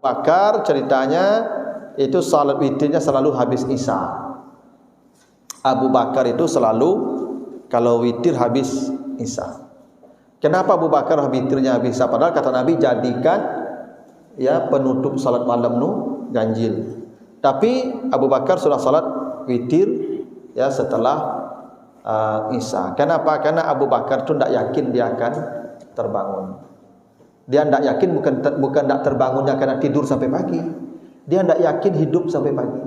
Bakar ceritanya itu salat witirnya selalu habis Isya. Abu Bakar itu selalu kalau witir habis Isya. Kenapa Abu Bakar witirnya habis Isya? Padahal kata Nabi, jadikan ya penutup salat malam nu ganjil. Tapi Abu Bakar sudah salat witir ya setelah Isya. Kenapa? Karena Abu Bakar itu tidak yakin dia akan terbangun. Dia tidak yakin bukan tidak terbangunnya karena tidur sampai pagi. Dia tidak yakin hidup sampai pagi.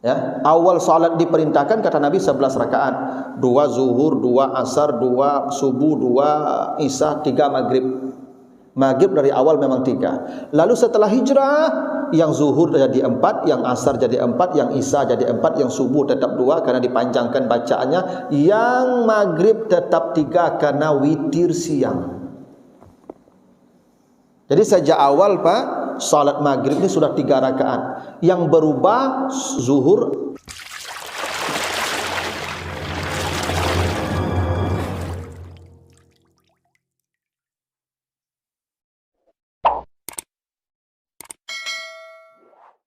Ya, awal salat diperintahkan kata Nabi 11 rakaat. 2 zuhur, 2 asar, 2 subuh, 2 isya, 3 maghrib. Maghrib dari awal memang 3. Lalu setelah hijrah, yang zuhur jadi 4, yang asar jadi 4, yang isya jadi 4, yang subuh tetap 2 karena dipanjangkan bacaannya, yang maghrib tetap 3 karena witir siang. Jadi sejak awal Pak, salat maghrib ini sudah 3 rakaat. Yang berubah zuhur.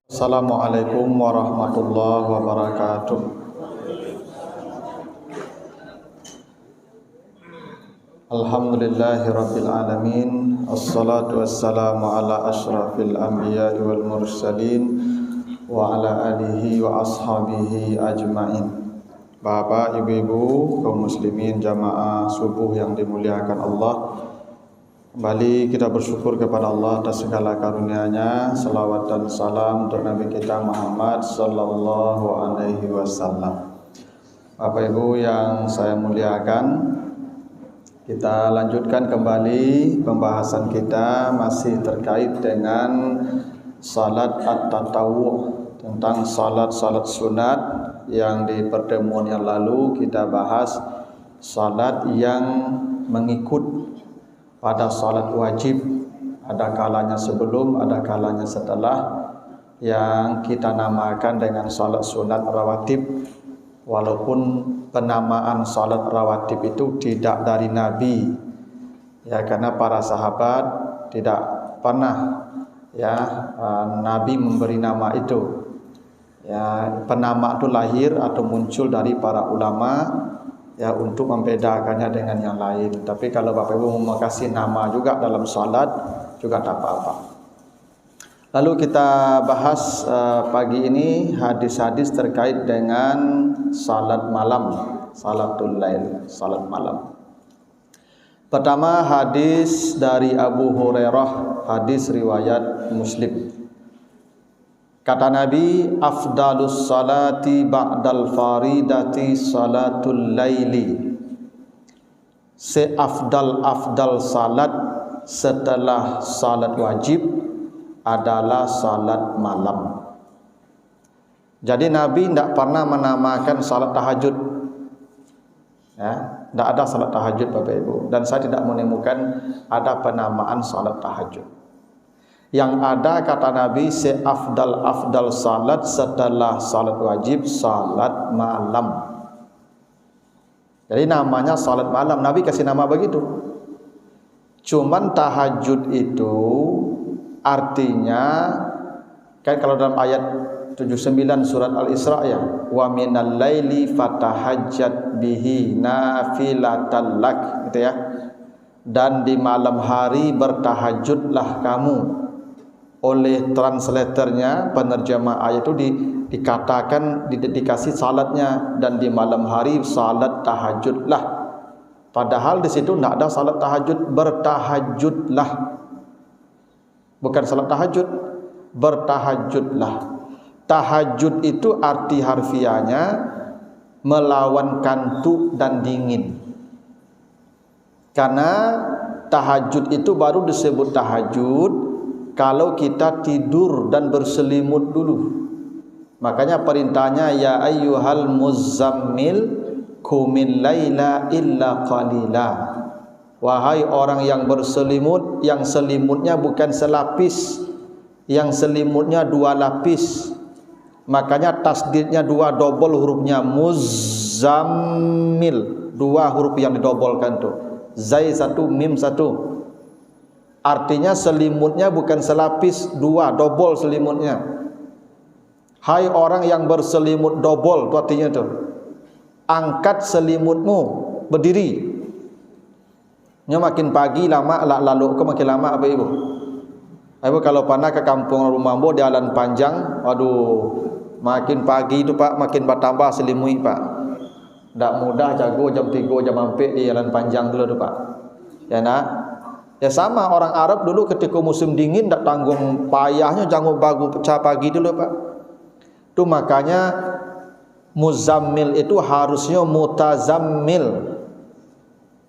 Assalamualaikum warahmatullahi wabarakatuh. Alhamdulillahirabbil alamin. Assalatu wassalamu ala asyrafil anbiya'i wal mursalin wa ala alihi wa ashabihi ajmain. Bapak, ibu-ibu, kaum muslimin jamaah subuh yang dimuliakan Allah, kembali kita bersyukur kepada Allah atas segala karunia-Nya. Salawat dan salam untuk Nabi kita Muhammad sallallahu alaihi wasallam. Bapak Ibu yang saya muliakan, kita lanjutkan kembali pembahasan kita masih terkait dengan salat at-tatawwu', tentang salat-salat sunat yang di pertemuan yang lalu kita bahas salat yang mengikut pada salat wajib, ada kalanya sebelum, ada kalanya setelah, yang kita namakan dengan salat sunat rawatib. Walaupun penamaan salat rawatib itu tidak dari Nabi, ya, karena para sahabat tidak pernah ya Nabi memberi nama itu. Ya, penama itu lahir atau muncul dari para ulama ya untuk membedakannya dengan yang lain. Tapi kalau Bapak Ibu mau kasih nama juga dalam salat juga tak apa-apa. Lalu kita bahas pagi ini hadis-hadis terkait dengan salat malam, salatul lail, salat malam. Pertama hadis dari Abu Hurairah, hadis riwayat Muslim. Kata Nabi, afdalus salati ba'dal faridati salatul laili. Seafdal salat setelah salat wajib adalah salat malam. Jadi Nabi tidak pernah menamakan salat tahajud. Ya, tidak ada salat tahajud Bapak Ibu, dan saya tidak menemukan ada penamaan salat tahajud. Yang ada kata Nabi, seafdal salat setelah salat wajib salat malam. Jadi namanya salat malam, Nabi kasih nama begitu. Cuman tahajud itu artinya kan kalau dalam ayat 79 surat Al-Isra ya, wa minal laili fatahajjat bihi nafilatan lak, gitu ya. Dan di malam hari bertahajudlah kamu. Oleh translatornya, penerjemah ayat itu dikatakan dikasih salatnya, dan di malam hari salat tahajudlah. Padahal di situ tidak ada salat tahajud, bertahajudlah. Bukan salat tahajud, bertahajudlah. Tahajud itu arti harfiahnya melawan kantuk dan dingin. Karena tahajud itu baru disebut tahajud kalau kita tidur dan berselimut dulu. Makanya perintahnya, ya ayyuhal muzammil qumil laila illa qalila. Wahai orang yang berselimut, yang selimutnya bukan selapis, yang selimutnya 2 lapis. Makanya tasdidnya 2, double hurufnya, muzammil, 2 huruf yang didobolkan tuh, zai 1 mim 1. Artinya selimutnya bukan selapis, dua, double selimutnya. Hai orang yang berselimut double, itu artinya tuh. Angkat selimutmu, berdiri. Nya makin pagi lama, lalu ke makin lama apa ibu? Ibu kalau pernah ke kampung rumahmu di jalan panjang, aduh, makin pagi itu Pak, makin bertambah selimut Pak. Tak mudah jago jam 3 jam 4 di jalan panjang dulu tu Pak. Ya nak? Ya sama orang Arab dulu ketika musim dingin tak tanggung payahnya jangan bagu pecah pagi dulu Pak. Itu makanya muzammil itu harusnya mutazammil.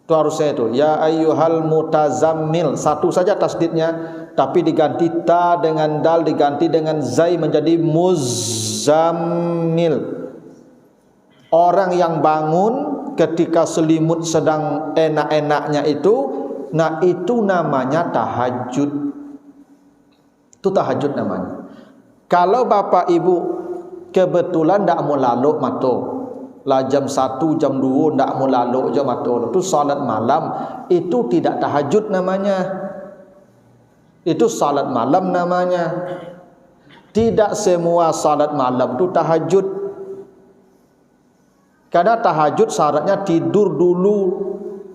Itu harusnya itu. Ya ayyuhal mutazammil. Satu saja tasdidnya, tapi diganti ta dengan dal, diganti dengan zai menjadi muzammil. Orang yang bangun ketika selimut sedang enak-enaknya itu, nah itu namanya tahajud. Itu tahajud namanya. Kalau bapak ibu kebetulan tak mau lalu mato, lah jam 1 jam 2 tak mau lalu je mato, itu salat malam, itu tidak tahajud namanya. Itu salat malam namanya. Tidak semua salat malam itu tahajud. Karena tahajud syaratnya tidur dulu,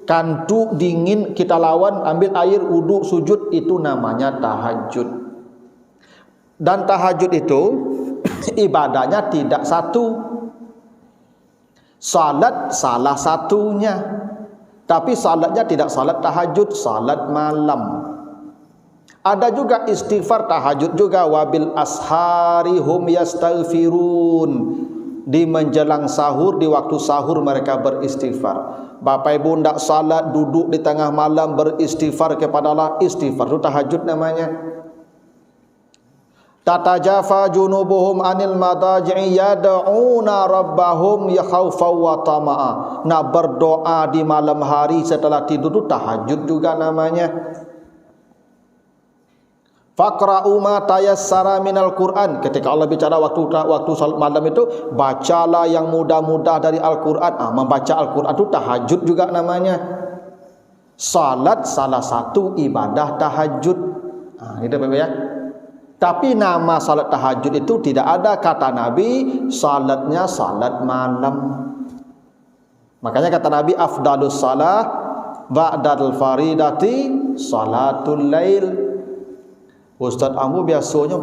kantuk dingin kita lawan, ambil air wudu sujud, itu namanya tahajud. Dan tahajud itu ibadahnya tidak satu. Salat salah satunya, tapi salatnya tidak salat tahajud, salat malam. Ada juga istighfar tahajud juga, wabil ashari hum yastaghfirun. Di menjelang sahur, di waktu sahur mereka beristighfar. Bapak ibu hendak salat, duduk di tengah malam beristighfar kepada Allah, istighfar itu tahajud namanya. Tatajafa junubuhum anil madaji'i yad'una rabbahum yakhawfa wa tama'a. Nak berdoa di malam hari setelah tidur itu tahajud juga namanya. Faqra'u ma tayassara minal Qur'an. Ketika Allah bicara waktu salat malam itu, bacalah yang mudah-mudah dari Al-Qur'an. Membaca Al-Qur'an itu tahajud juga namanya. Salat salah satu ibadah tahajud. Itu Bapak ya. Tapi nama salat tahajud itu tidak ada kata Nabi salatnya salat malam. Makanya kata Nabi afdalus salah ba'dal faridati salatul lail. Ustaz Ambu biasanya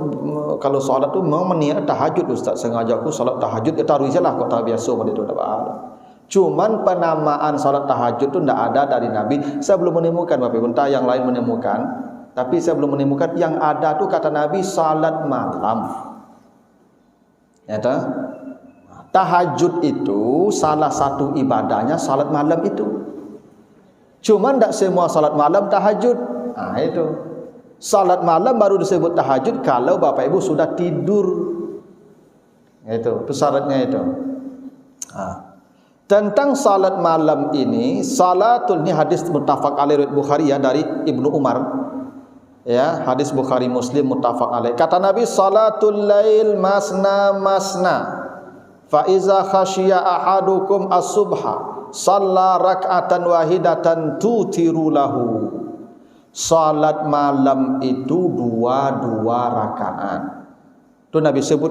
kalau solat tu memang meniat tahajud Ustaz, sengaja aku solat tahajud kita ruisalah kok tak biasa pada itu tak ada. Cuman penamaan solat tahajud tu tidak ada dari Nabi. Saya belum menemukan Bapak Ibu, entah yang lain menemukan, tapi saya belum menemukan. Yang ada tu kata Nabi salat malam. Ya tak? Tahajud itu salah satu ibadahnya salat malam itu. Cuman tidak semua salat malam tahajud. Itu. Salat malam baru disebut tahajud kalau bapak ibu sudah tidur. Itu syaratnya itu. Tentang salat malam ini, salatul, ini hadis muttafaq alaih riwayat Bukhari ya, dari Ibnu Umar. Ya, hadis Bukhari Muslim muttafaq alaih. Kata Nabi, salatul lail masna masna. Fa iza khasyiya ahadukum as-subha, shalla rak'atan wahidatan tutiru lahu. Salat malam itu dua rakaat. Itu Nabi sebut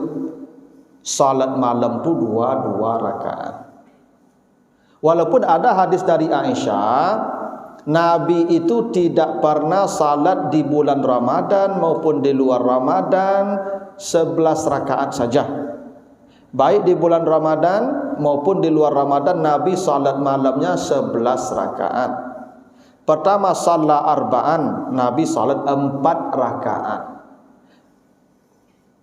salat malam itu dua rakaat. Walaupun ada hadis dari Aisyah, Nabi itu tidak pernah salat di bulan Ramadan maupun di luar Ramadan 11 rakaat saja. Baik di bulan Ramadan maupun di luar Ramadan, Nabi salat malamnya 11 rakaat. Pertama salat arba'an, Nabi salat 4 rakaat.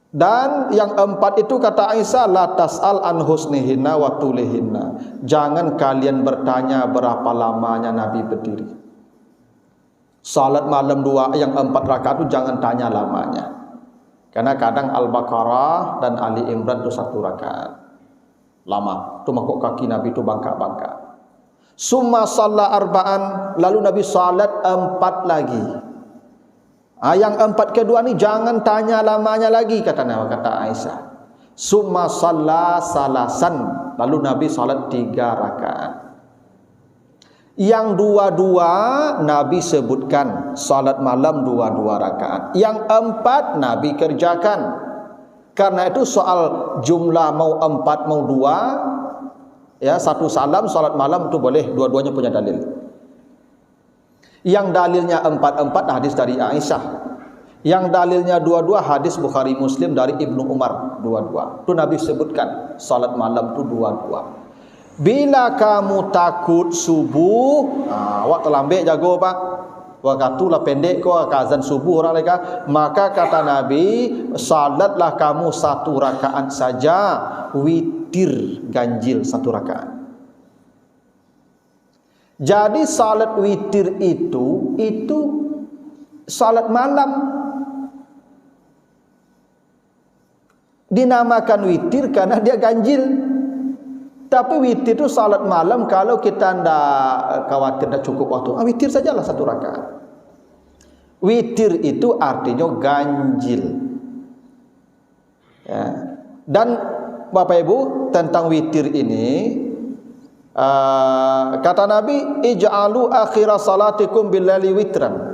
Dan yang 4 itu kata Aisyah, la tas'al an husnihinna wa tulihinna. Jangan kalian bertanya berapa lamanya Nabi berdiri. Salat malam 2 yang 4 rakaat itu jangan tanya lamanya. Karena kadang Al-Baqarah dan Ali Imran itu 1 rakaat. Lama. Itu makuk kaki Nabi itu bangkak-bangkak. Summa shalla arba'an, lalu Nabi salat 4 lagi. Yang 4 kedua ni jangan tanya lamanya lagi kata Aisyah. Summa shalla salasan, lalu Nabi salat 3 rakaat. Yang dua-dua Nabi sebutkan salat malam 2 rakaat. Yang 4 Nabi kerjakan. Karena itu soal jumlah mau 4 mau 2, ya, satu salam salat malam itu boleh, dua-duanya punya dalil. Yang dalilnya 4 hadis dari Aisyah. Yang dalilnya 2 hadis Bukhari Muslim dari Ibnu Umar 2. Itu Nabi sebutkan salat malam itu 2. Bila kamu takut subuh, awak terlambat jago pak. Waktu lah pendek ko azan subuh orang mereka. Maka kata Nabi, salatlah kamu 1 rakaat saja, witir ganjil 1 rakaat. Jadi salat witir itu salat malam. Dinamakan witir karena dia ganjil. Tapi witir itu salat malam kalau kita tidak khawatir tidak cukup waktu. Witir sajalah 1 rakaat. Witir itu artinya ganjil. Ya. Dan Bapak Ibu tentang witir ini, kata Nabi, ij'alu akhira salatikum billaili witran.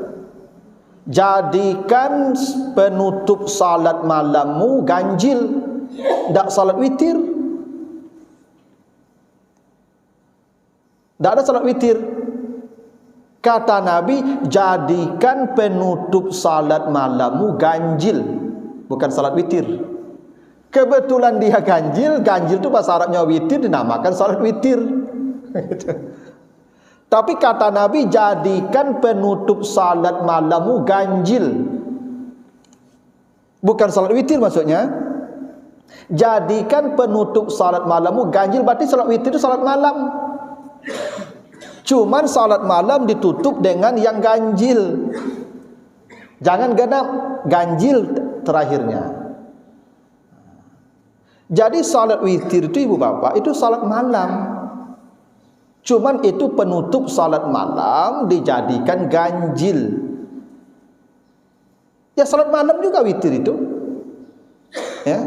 Jadikan penutup salat malammu ganjil, tidak salat witir. Tidak ada salat witir. Kata Nabi, jadikan penutup salat malammu ganjil, bukan salat witir. Kebetulan dia ganjil itu bahasa Arabnya witir, dinamakan salat witir. Tapi kata Nabi, jadikan penutup salat malammu ganjil, bukan salat witir maksudnya. Jadikan penutup salat malammu ganjil, berarti salat witir itu salat malam. Cuman salat malam ditutup dengan yang ganjil. Jangan genap, ganjil terakhirnya. Jadi salat witir itu ibu bapak, itu salat malam. Cuman itu penutup salat malam dijadikan ganjil. Ya salat malam juga witir itu. Ya.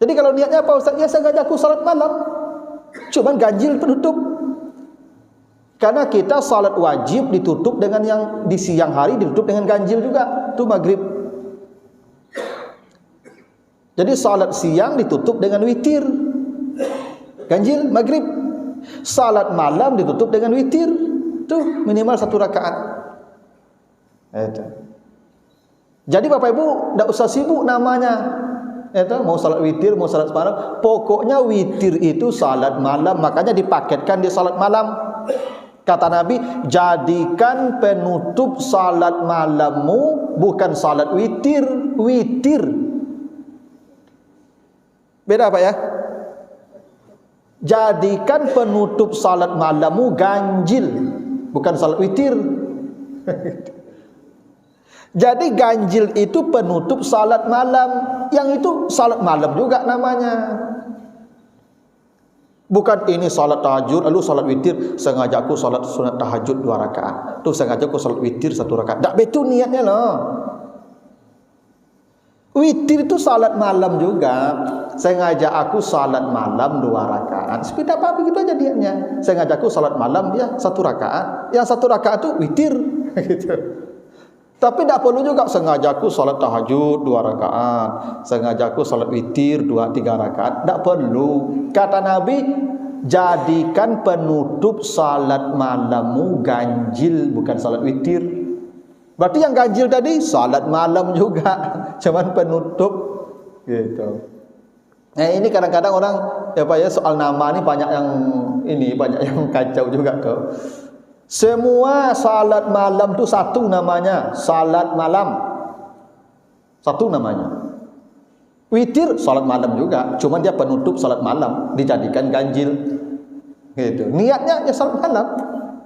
Jadi kalau niatnya apa Ustaz? Ya sengaja aku salat malam. Cuman ganjil penutup. Karena kita salat wajib ditutup dengan yang di siang hari ditutup dengan ganjil juga. Itu maghrib. Jadi salat siang ditutup dengan witir, ganjil maghrib. Salat malam ditutup dengan witir, itu minimal 1 rakaat. Jadi Bapak Ibu tidak usah sibuk namanya. Mau salat witir, mau salat malam, pokoknya witir itu salat malam, makanya dipaketkan di salat malam. Kata Nabi, jadikan penutup salat malammu bukan salat witir, witir. Beda apa ya? Jadikan penutup salat malammu ganjil, bukan salat witir. Jadi ganjil itu penutup salat malam, yang itu salat malam juga namanya. Bukan ini salat tahajud, lalu salat witir, sengaja aku salat sunat tahajud 2 rakaat. Tuh sengaja aku salat witir 1 rakaat. Tak betul niatnya loh. Witir itu salat malam juga. Sengaja aku salat malam 2 rakaat. Sepeda apa begitu aja niatnya. Sengaja aku salat malam dia 1 rakaat. Yang 1 rakaat itu witir. Gitu. Tapi tidak perlu juga sengaja aku salat tahajud 2 rakaat, sengaja aku salat witir 2-3 rakaat. Tidak perlu. Kata Nabi, jadikan penutup salat malammu ganjil, bukan salat witir. Berarti yang ganjil tadi salat malam juga, cuman penutup gitu. Nah ini kadang-kadang orang soal nama ini banyak yang kacau juga tuh. Semua salat malam itu satu namanya, salat malam. Satu namanya. Witir salat malam juga, cuma dia penutup salat malam, dijadikan ganjil. Gitu. Niatnya ya salat malam.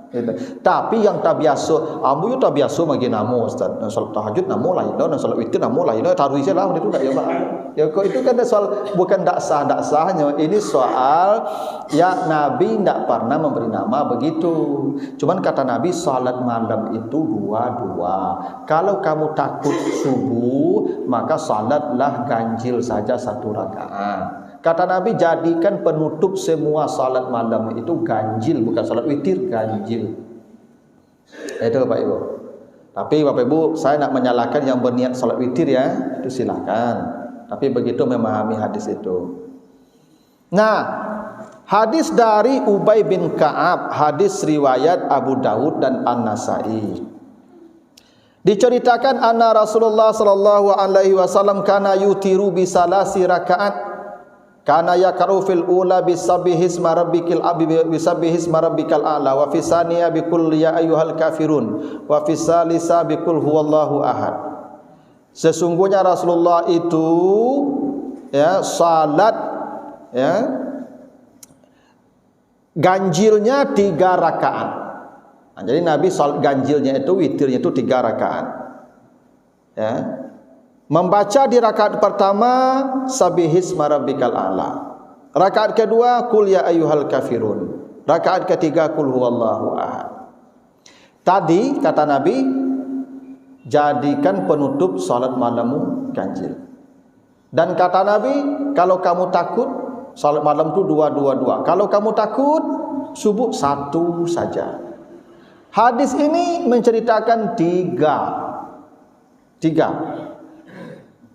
Gitu. Tapi yang tak biasa, ambu tak biasa bagi namo Ustaz. Salat tahajud namo lain dah, salat witir namo lain dah. Taruh saja lah itu tak ya Pak. Ya kok itu kan soal bukan tak sahnya. Ini soal ya Nabi tidak pernah memberi nama begitu. Cuman kata Nabi salat malam itu 2. Kalau kamu takut subuh, maka salatlah ganjil saja 1 rakaat. Kata Nabi, jadikan penutup semua salat malam itu ganjil, bukan salat witir, ganjil. Itu Bapak Ibu. Tapi Bapak Ibu, saya nak menyalahkan yang berniat salat witir ya, itu silakan. Tapi begitu memahami hadis itu. Nah, hadis dari Ubay bin Ka'ab, hadis riwayat Abu Dawud dan An-Nasai. Diceritakan anna Rasulullah sallallahu alaihi wasallam kana yutiru bi salasi rakaat. Kana yaqra'u fil ula bisabbihisma rabbikal a'la wa fi saniya bi qul ya ayyuhal kafirun wa fi salisa bi qul huwallahu ahad. Sesungguhnya Rasulullah itu ya salat ya ganjilnya 3 rakaat. Nah, jadi Nabi salat ganjilnya itu, witirnya itu 3 rakaat. Ya. Membaca di rakaat pertama Sabbihisma rabbikal a'la. Rakaat kedua Qul ya ayyuhal kafirun. Rakaat ketiga Qul huwallahu ahad. Tadi kata Nabi, jadikan penutup salat malammu ganjil. Dan kata Nabi, kalau kamu takut salat malam itu 2. Kalau kamu takut subuh 1 saja. Hadis ini menceritakan 3.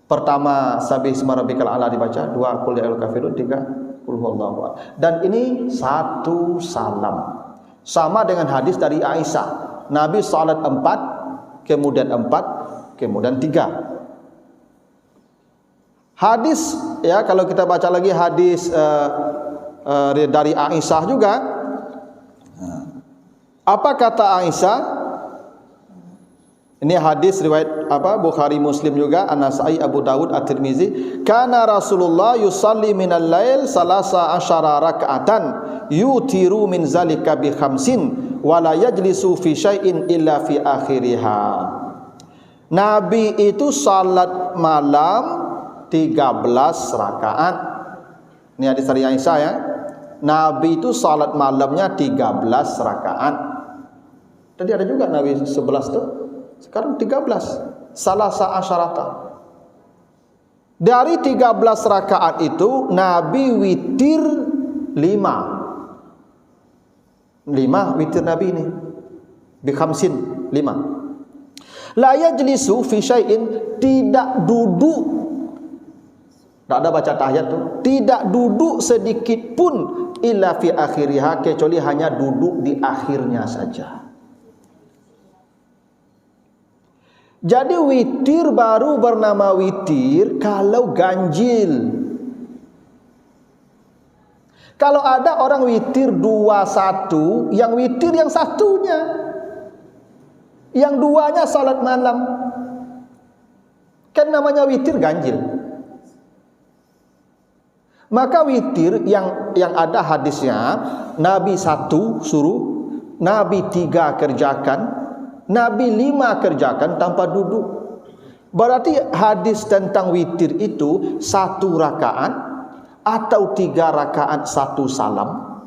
Pertama Sabbihisma rabbikal a'la dibaca, 2 Qul ya ayyuhal kafirun, 3 Qul huwallahu ahad. Dan ini 1 salam. Sama dengan hadis dari Aisyah. Nabi salat 4, kemudian 4, kemudian 3. Hadis ya, kalau kita baca lagi hadis dari Aisyah juga. Apa kata Aisyah? Ini hadis riwayat Bukhari Muslim juga, An-Nasai, Abu Dawud, At-Tirmizi. Kana Rasulullah yusalli minal lail 13 raka'atan yutiru min zalika bi 5 wa la yajlisu fi syai'in illa fi akhiriha. Nabi itu salat malam 13 rakaat. Ini hadis dari Aisyah ya. Nabi itu salat malamnya 13 rakaat. Tadi ada juga Nabi 11 tuh. Sekarang 13. Salasa asyarata. Dari 13 rakaat itu Nabi witir 5 witir Nabi ini. Bi 5. La yajlisu fi syai'in, tidak duduk. Tak ada baca tahiyat tu. Tidak duduk sedikit pun illa fi akhiriha, kecuali hanya duduk di akhirnya saja. Jadi witir baru bernama witir kalau ganjil. Kalau ada orang witir 2-1, yang witir yang satunya, yang 2-nya salat malam, kan namanya witir ganjil. Maka witir yang ada hadisnya, Nabi 1 suruh, Nabi 3 kerjakan, Nabi 5 kerjakan tanpa duduk. Berarti hadis tentang witir itu 1 rakaat atau 3 rakaat 1 salam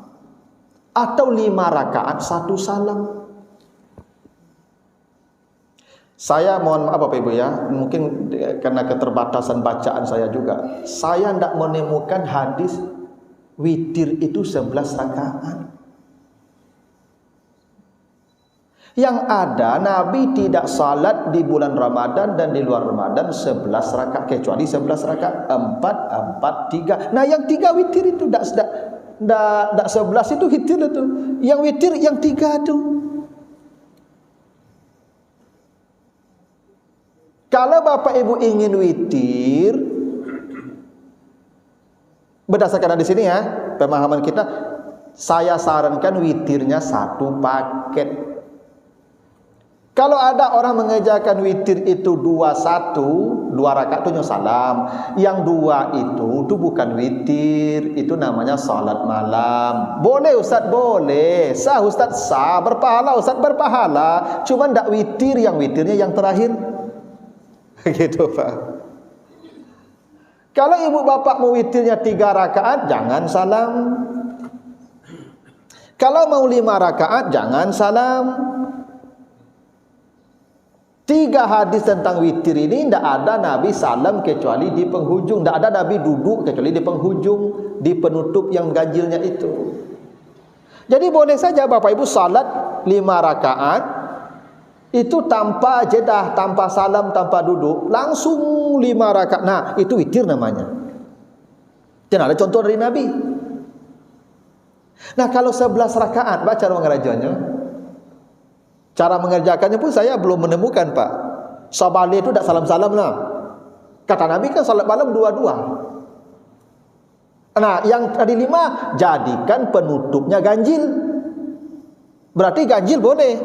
atau 5 rakaat 1 salam. Saya mohon maaf Bapak Ibu ya, mungkin karena keterbatasan bacaan saya juga, saya tidak menemukan hadis witir itu 11 rakaat. Yang ada Nabi tidak salat di bulan Ramadan dan di luar Ramadan 11 rakaat, kecuali 11 rakaat 4, 4, 3. Nah yang 3 witir itu tidak 11 itu witir itu. Yang witir yang 3 itu. Kalau Bapak Ibu ingin witir, berdasarkan di sini ya, pemahaman kita, saya sarankan witirnya 1 paket. Kalau ada orang mengerjakan witir itu 2-1, 2 rakaat itu salam. Yang 2 itu bukan witir, itu namanya salat malam. Boleh Ustaz, boleh. Sah Ustaz, sah. Berpahala Ustaz, berpahala. Cuma tidak witir, yang witirnya yang terakhir. Gitu Pak. Kalau ibu bapak mau witirnya 3 rakaat, jangan salam. Kalau mau 5 rakaat, jangan salam. 3 hadis tentang witir ini tidak ada Nabi salam kecuali di penghujung, tidak ada Nabi duduk kecuali di penghujung, di penutup yang ganjilnya itu. Jadi boleh saja Bapak Ibu salat 5 rakaat itu tanpa jedah, tanpa salam, tanpa duduk, langsung 5 rakaat. Nah, itu witir namanya. Dan ada contoh dari Nabi. Nah, kalau 11 rakaat, baca cara mengerjakannya. Cara mengerjakannya pun saya belum menemukan, Pak. Sabali itu tak salam-salam lah. Kata Nabi kan salat malam 2-2. Nah, yang tadi 5 jadikan penutupnya ganjil. Berarti ganjil boleh.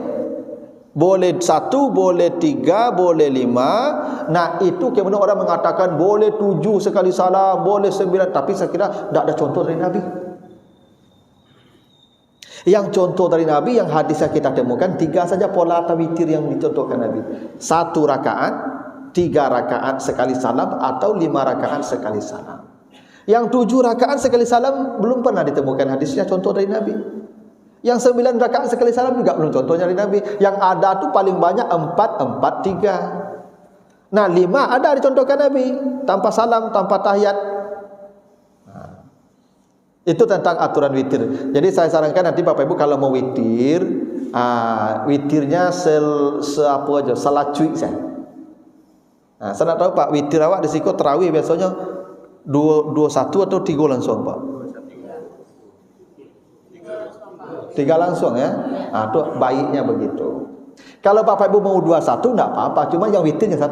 Boleh 1, boleh 3, boleh 5. Nah, itu kemudian orang mengatakan boleh 7 sekali salam, boleh 9. Tapi saya kira tak ada contoh dari Nabi. Yang contoh dari Nabi, yang hadis yang kita temukan 3 saja pola atau witir yang dicontohkan Nabi. 1 rakaat, 3 rakaat sekali salam, atau 5 rakaat sekali salam. Yang 7 rakaat sekali salam belum pernah ditemukan hadisnya contoh dari Nabi. Yang 9 rakaat sekali salam juga belum contohnya dari Nabi. Yang ada tu paling banyak 4, 4, 3. Nah, 5 ada dicontohkan Nabi, tanpa salam, tanpa tahiyat. Itu tentang aturan witir. Jadi saya sarankan nanti Bapak Ibu kalau mau witir, witirnya apa aja, salat cuy saya. Nah, saya nak tahu Pak, witir awak di situ tarawih biasanya 21 atau 3 langsung, Pak? 3 langsung ya. Nah, itu baiknya begitu. Kalau Bapak Ibu mau 21 enggak apa-apa, cuma yang witirnya 1.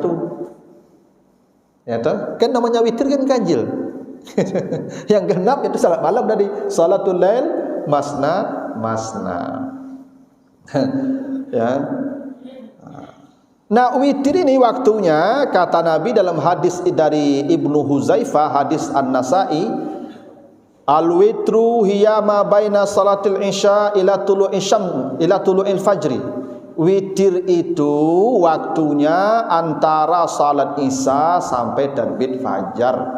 Ya toh? Kan namanya witir kan ganjil. Yang genap itu salat malam tadi, salatul lail masna ya. Nah, witir ini waktunya kata Nabi dalam hadis dari Ibnu Huzaifah, hadis An-Nasa'i, al-witru hiya ma baina salatil isya ila tulu'il fajri. Witir itu waktunya antara salat isya sampai terbit fajar.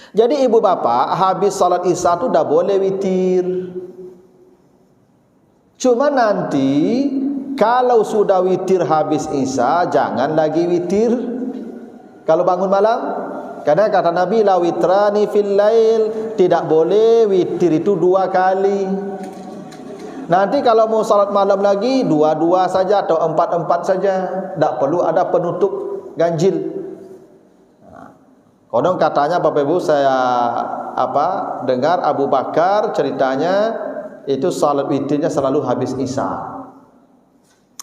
Jadi ibu bapak habis salat isya itu dah boleh witir. Cuma nanti kalau sudah witir habis isya, jangan lagi witir kalau bangun malam. Karena kata Nabi, la witrani fil lail, tidak boleh witir itu 2 kali. Nanti kalau mau salat malam lagi 2-2 saja atau 4-4 saja, tak perlu ada penutup ganjil. Kodong katanya Bapak Ibu saya dengar Abu Bakar ceritanya itu salat witirnya selalu habis isya.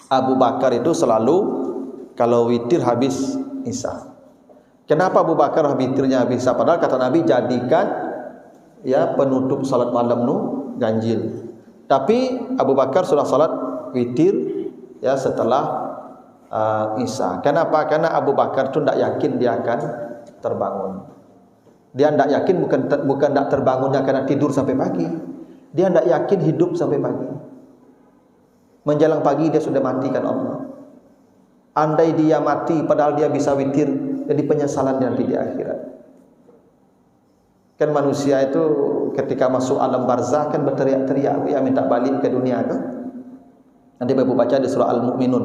Abu Bakar itu selalu kalau witir habis isya. Kenapa Abu Bakar witirnya habis isya? Padahal kata Nabi jadikan ya penutup salat malam nu ganjil. Tapi Abu Bakar sudah salat witir ya setelah isya. Kenapa? Karena Abu Bakar itu tidak yakin dia akan terbangun. Dia tidak yakin bukan tidak terbangunnya karena tidur sampai pagi. Dia tidak yakin hidup sampai pagi. Menjelang pagi dia sudah matikan Allah. Andai dia mati padahal dia bisa witir, jadi penyesalan nanti di akhirat. Kan manusia itu ketika masuk alam barzah kan berteriak-teriak, ya minta balik ke dunia kan. Nanti Bapak baca di surah Al-Mu'minun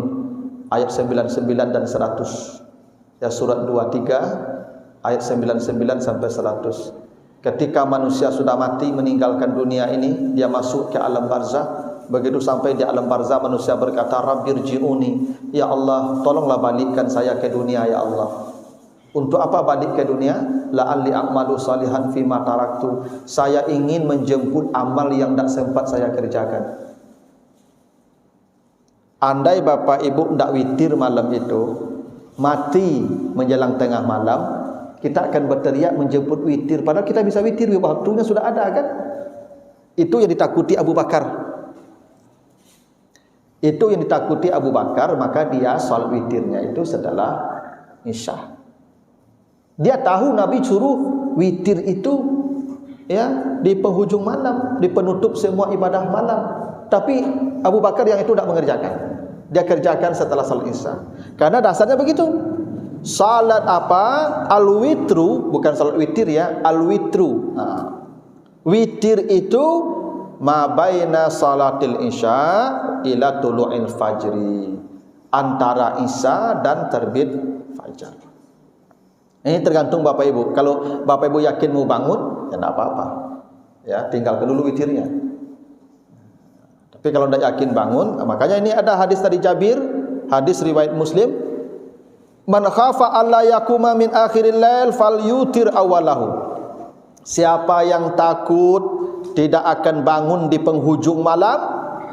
ayat 99 dan 100. Ya surat 23 ayat 99 sampai 100. Ketika manusia sudah mati meninggalkan dunia ini, dia masuk ke alam barzah. Begitu sampai di alam barzah manusia berkata, Rabbirji'uni, ya Allah, tolonglah balikkan saya ke dunia ya Allah. Untuk apa balik ke dunia? La'alli a'malu salihan fima taraktu. Saya ingin menjemput amal yang tak sempat saya kerjakan. Andai Bapak Ibu tidak witir malam itu, mati menjelang tengah malam, kita akan berteriak menjemput witir. Padahal kita bisa witir, waktunya sudah ada kan? Itu yang ditakuti Abu Bakar. Itu yang ditakuti Abu Bakar, maka dia salat witirnya itu setelah isya. Dia tahu Nabi suruh witir itu ya di penghujung malam, di penutup semua ibadah malam. Tapi Abu Bakar yang itu tidak mengerjakan. Dia kerjakan setelah salat isya. Karena dasarnya begitu. Salat apa? Al-witru, bukan salat witir ya, al-witru. Witir itu ma baina salatil isya ila tulu'il fajri. antara isya dan terbit fajar. Ini tergantung Bapak Ibu. Kalau Bapak Ibu yakin mau bangun, ya tidak apa-apa. Ya, tinggalkan dulu witirnya. Tapi kalau tidak yakin bangun, makanya ini ada hadis dari Jabir, hadis riwayat Muslim. Man khafa alla yakuma min akhiril lail falyutir awalahu. Siapa yang takut tidak akan bangun di penghujung malam,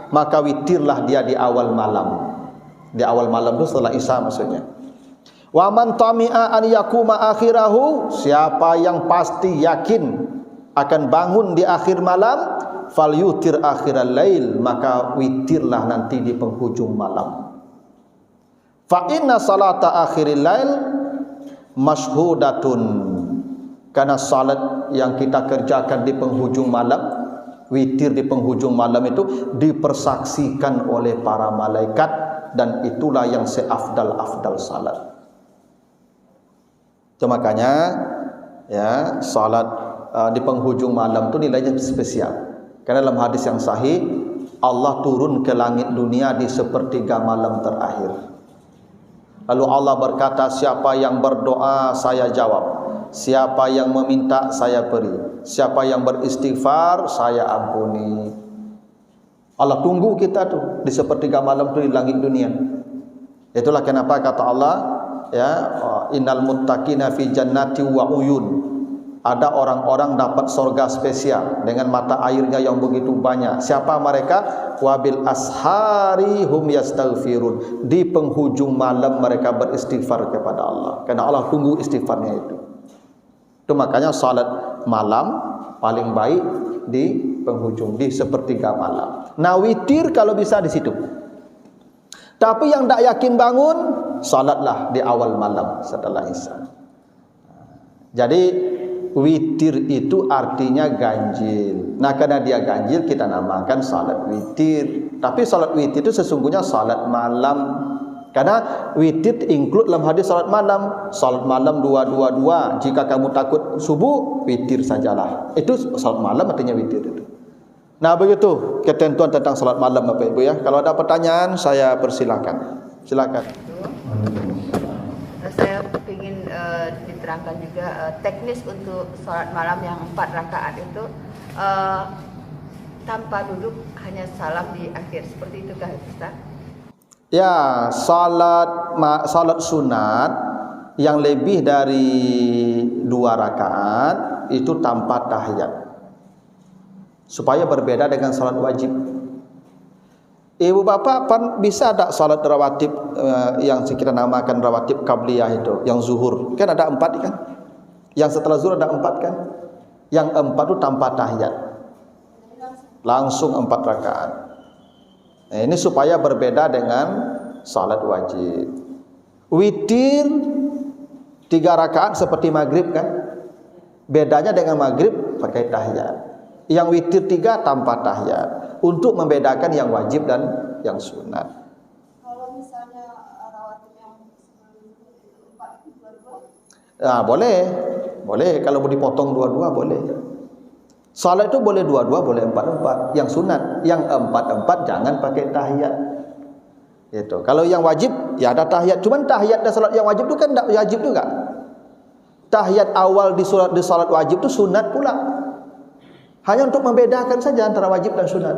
maka witirlah dia di awal malam. Di awal malam itu setelah isya maksudnya. Wa man tami'a an yakuma akhirahu, siapa yang pasti yakin akan bangun di akhir malam, falyutir akhiral lail, maka witirlah nanti di penghujung malam. Fa inna salata akhiril lail mashhudatun, karena salat yang kita kerjakan di penghujung malam, witir di penghujung malam itu dipersaksikan oleh para malaikat, dan itulah yang seafdal-afdal salat. Itu makanya ya salat di penghujung malam itu nilainya spesial. Karena dalam hadis yang sahih, Allah turun ke langit dunia di sepertiga malam terakhir. Lalu Allah berkata, siapa yang berdoa saya jawab, siapa yang meminta saya beri, siapa yang beristighfar saya ampuni. Allah tunggu kita tuh di sepertiga malam tuh di langit dunia. Itulah kenapa kata Allah, ya, innal muttaqina fi jannati wa uyun. Ada orang-orang dapat surga spesial dengan mata airnya yang begitu banyak. Siapa mereka? Wabil ashari hum yastaghfirun. Di penghujung malam mereka beristighfar kepada Allah. Karena Allah tunggu istighfarnya itu. Itu makanya salat malam paling baik di penghujung, di sepertiga malam. Nah, witir kalau bisa di situ. Tapi yang tak yakin bangun, salatlah di awal malam setelah isya. Jadi witir itu artinya ganjil. Nah, karena dia ganjil kita namakan salat witir. Tapi salat witir itu sesungguhnya salat malam. Karena witir include dalam hadis salat malam. Salat malam 222. Jika kamu takut subuh, witir sajalah. Itu salat malam artinya witir itu. Nah, begitu ketentuan tentang salat malam Bapak Ibu ya. Kalau ada pertanyaan saya persilakan. Silakan. Saya ingin diterangkan juga teknis untuk salat malam yang 4 rakaat itu tanpa duduk, hanya salam di akhir. Seperti itu kah Ustaz? Ya, salat sunat yang lebih dari 2 rakaat itu tanpa tahiyat. Supaya berbeda dengan salat wajib. Ibu bapak bisa tak salat rawatib yang kita namakan rawatib qabliyah itu, yang zuhur kan ada 4 kan, yang setelah zuhur ada 4 kan, yang 4 itu tanpa tahiyat, langsung 4 rakaat. Nah, ini supaya berbeda dengan salat wajib. Witir 3 rakaat seperti maghrib kan, bedanya dengan maghrib pakai tahiyat. Yang witir 3 tanpa tahiyat, untuk membedakan yang wajib dan yang sunat. Kalau misalnya rawatib yang sebelum itu 4 itu 2-2? Nah, boleh. Kalau mau dipotong 2-2 boleh. Salat itu boleh 2-2, boleh 4-4. Yang sunat, yang 4-4 jangan pakai tahiyat. Itu. Kalau yang wajib ya ada tahiyat. Cuman tahiyat dan salat yang wajib itu kan tidak wajib juga. Tahiyat awal di salat wajib itu sunat pula. Hanya untuk membedakan saja antara wajib dan sunat.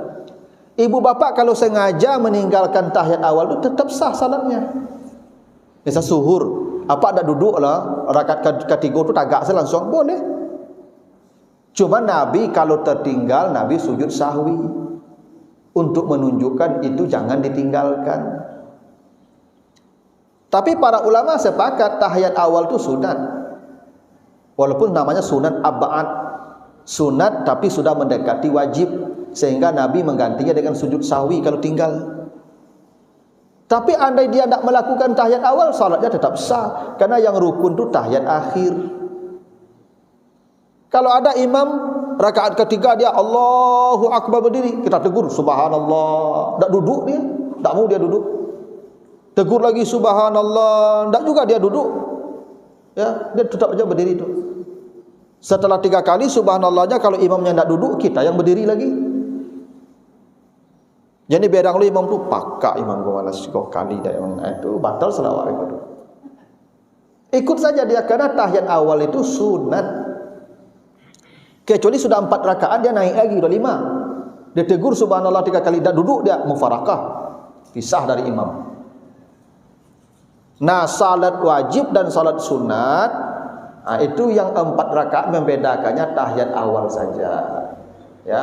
Ibu bapak kalau sengaja meninggalkan tahiyat awal itu tetap sah salatnya. Misal suhur, apa ada duduk lah, rakaat ketiga itu tagak saya langsung boleh. Cuma Nabi kalau tertinggal, Nabi sujud sahwi. Untuk menunjukkan itu jangan ditinggalkan. Tapi para ulama sepakat tahiyat awal itu sunat. Walaupun namanya sunat ab'ad. Sunat tapi sudah mendekati wajib, sehingga Nabi menggantinya dengan sujud sahwi kalau tinggal. Tapi andai dia tidak melakukan tahiyat awal, salatnya tetap sah, karena yang rukun itu tahiyat akhir. Kalau ada imam rakaat ketiga dia Allahu Akbar berdiri, kita tegur subhanallah, tidak duduk dia, tidak mau dia duduk. Tegur lagi subhanallah, tidak juga dia duduk. Ya, dia tetap saja berdiri itu. Setelah 3 kali subhanallahnya, kalau imamnya tidak duduk, kita yang berdiri lagi. Jadi berang lu imam tu pakak imam gua malas 3 kali dah imam itu batal selawat itu. Ikut saja dia karena tahiyat awal itu sunat. Kecuali sudah 4 rakaat dia naik lagi udah 5. Dia tegur subhanallah 3 kali dah duduk dia mufarakah. Pisah dari imam. Nah, salat wajib dan salat sunat itu yang 4 rakaat membedakannya tahiyat awal saja. Ya.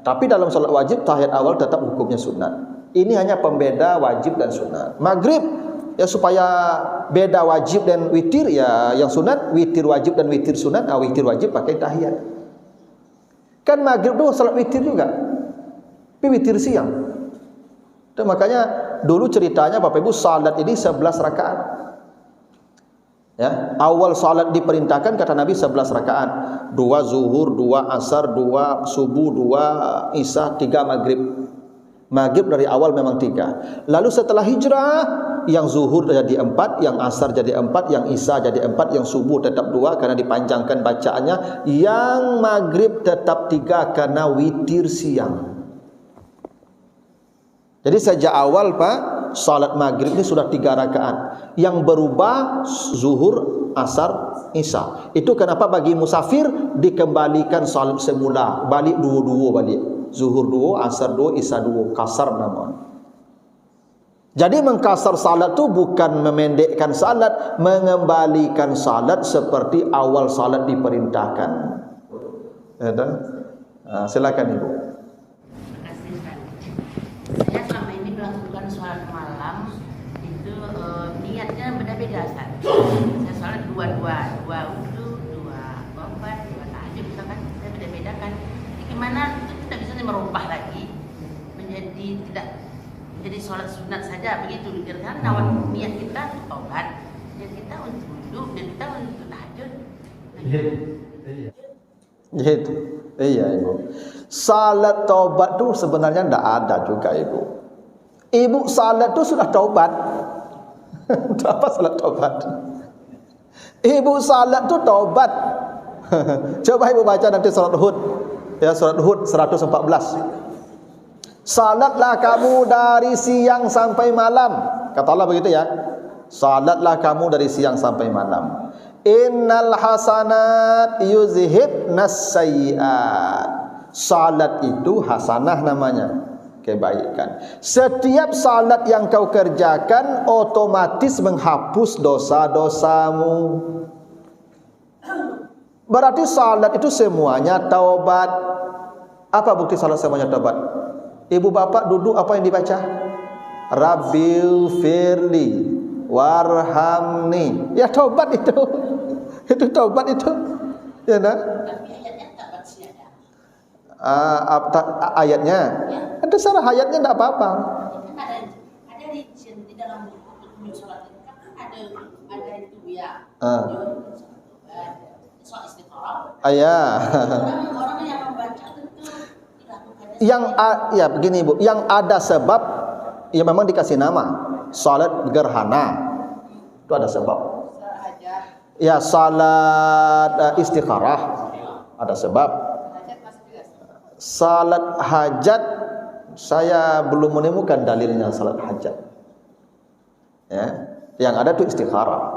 Tapi dalam salat wajib tahiyat awal tetap hukumnya sunat. Ini hanya pembeda wajib dan sunat. Maghrib ya supaya beda wajib dan witir ya yang sunat, witir wajib dan witir sunat. Witir wajib pakai tahiyat. Kan maghrib itu salat witir juga. Tapi witir siang. Dan makanya dulu ceritanya Bapak Ibu salat ini 11 rakaat. Ya, awal salat diperintahkan kata Nabi 11 rakaat. 2 zuhur, 2 asar, 2 subuh, 2 isya, 3 maghrib. Maghrib dari awal memang 3. Lalu setelah hijrah, yang zuhur jadi 4, yang asar jadi 4, yang isya jadi 4, yang subuh tetap 2 karena dipanjangkan bacaannya, yang maghrib tetap 3 karena witir siang. Jadi sejak awal Pak, salat maghrib ini sudah 3 rakaat. Yang berubah zuhur, asar, isya. Itu kenapa bagi musafir dikembalikan salat semula, balik 2-2 balik. Zuhur 2, asar 2, isya 2, kasar nama. Jadi mengkasar salat itu bukan memendekkan salat, mengembalikan salat seperti awal salat diperintahkan. Ya, silakan Ibu. Saya selama ini melakukan sholat malam itu niatnya beda-beda Ustaz. Saya sholat 2 wudu, 2 korban, 2 tahajud misalkan, saya beda-beda kan. Gimana itu tidak bisa merubah lagi menjadi tidak menjadi sholat sunat saja begitu. Karena niat kita untuk taubat, niat kita untuk wudu, niat kita untuk tahajud. Gitu. Iya Ibu. Salat taubat tu sebenarnya tidak ada juga Ibu. Ibu salat tu sudah taubat. Apa salat taubat? Ibu salat tu taubat. Coba Ibu baca nanti surat Hud. Ya, surat Hud 114. Salatlah kamu dari siang sampai malam. Kata Allah begitu ya. Salatlah kamu dari siang sampai malam. Innal hasanat yuzhibnas sayyiat. Salat itu hasanah namanya, kebaikan. Setiap salat yang kau kerjakan otomatis menghapus dosa-dosamu. Berarti salat itu semuanya taubat. Apa bukti salat semuanya taubat? Ibu bapak duduk apa yang dibaca? Rabbil firli warhamni. Ya taubat itu. Itu taubat itu. Ya nah. Ayatnya. Ada salah ayatnya tidak apa-apa. Ada di dalam buku sholat itu kan ada itu ya. Soal istiqoroh. Orang yang membaca tentu dilakukannya. Yang ya begini Bu, yang ada sebab ya memang dikasih nama salat gerhana. Itu ada sebab. Ya salat istikharah ada sebab. Salat hajat saya belum menemukan dalilnya salat hajat. Ya, yang ada itu istikharah.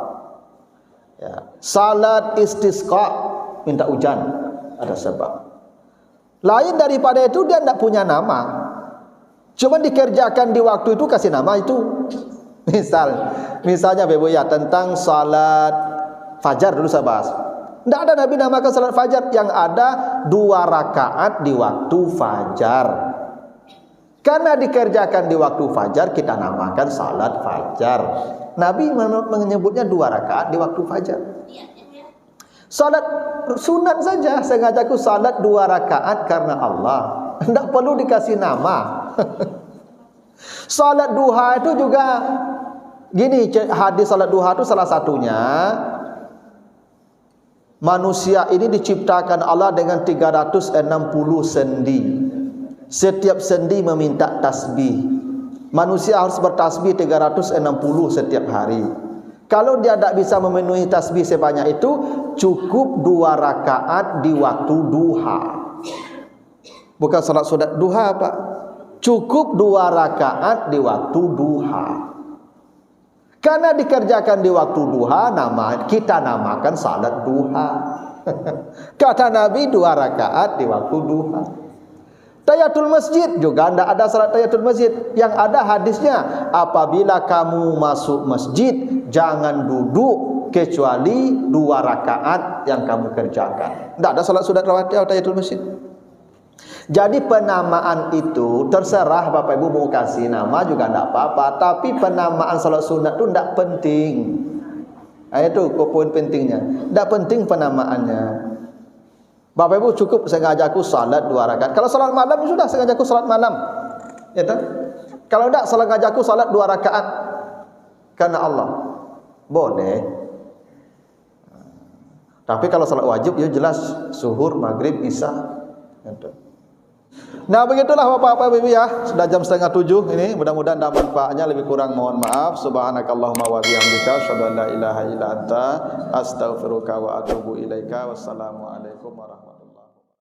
Ya, salat istisqa minta hujan ada sebab. Lain daripada itu dia tidak punya nama. Cuma dikerjakan di waktu itu kasih nama itu. Misalnya Ibu ya tentang salat fajar dulu saya bahas. Tidak ada Nabi namakan salat fajar. Yang ada 2 rakaat di waktu fajar. Karena dikerjakan di waktu fajar kita namakan salat fajar. Nabi menyebutnya 2 rakaat di waktu fajar. Salat sunat saja. Sengajaku salat 2 rakaat karena Allah. Tidak perlu dikasih nama. Salat duha itu juga gini, hadis salat duha itu salah satunya. Manusia ini diciptakan Allah dengan 360 sendi. Setiap sendi meminta tasbih. Manusia harus bertasbih 360 setiap hari. Kalau dia tidak bisa memenuhi tasbih sebanyak itu, cukup 2 rakaat di waktu duha. Bukan salat sunat duha Pak. cukup 2 rakaat di waktu duha. Karena dikerjakan di waktu duha, kita namakan salat duha. Kata Nabi 2 rakaat di waktu duha. Tahiyatul masjid juga tidak ada salat tahiyatul masjid. Yang ada hadisnya, apabila kamu masuk masjid, jangan duduk kecuali 2 rakaat yang kamu kerjakan. Tidak ada salat sunat rawatib tahiyatul masjid. Jadi penamaan itu terserah Bapak Ibu mau kasih nama juga tidak apa-apa, tapi penamaan salat sunat itu tidak penting. Itu poin pentingnya. Tidak penting penamaannya. Bapak Ibu cukup sengaja aku salat 2 rakaat. Kalau salat malam sudah sengaja aku salat malam. Ya tak? Kalau tidak sengaja aku salat 2 rakaat karena Allah. Boleh. Tapi kalau salat wajib ya jelas zuhur, maghrib, isya. Ya tak? Nah begitulah Bapak-bapak Ibu ya, sudah jam 6:30 ini, mudah-mudahan ada manfaatnya, lebih kurang mohon maaf. Subhanakallahumma wa bihamdika asyhadu an la ilaha illa anta astaghfiruka wa atubu ilaika. Wassalamualaikum warahmatullahi wabarakatuh.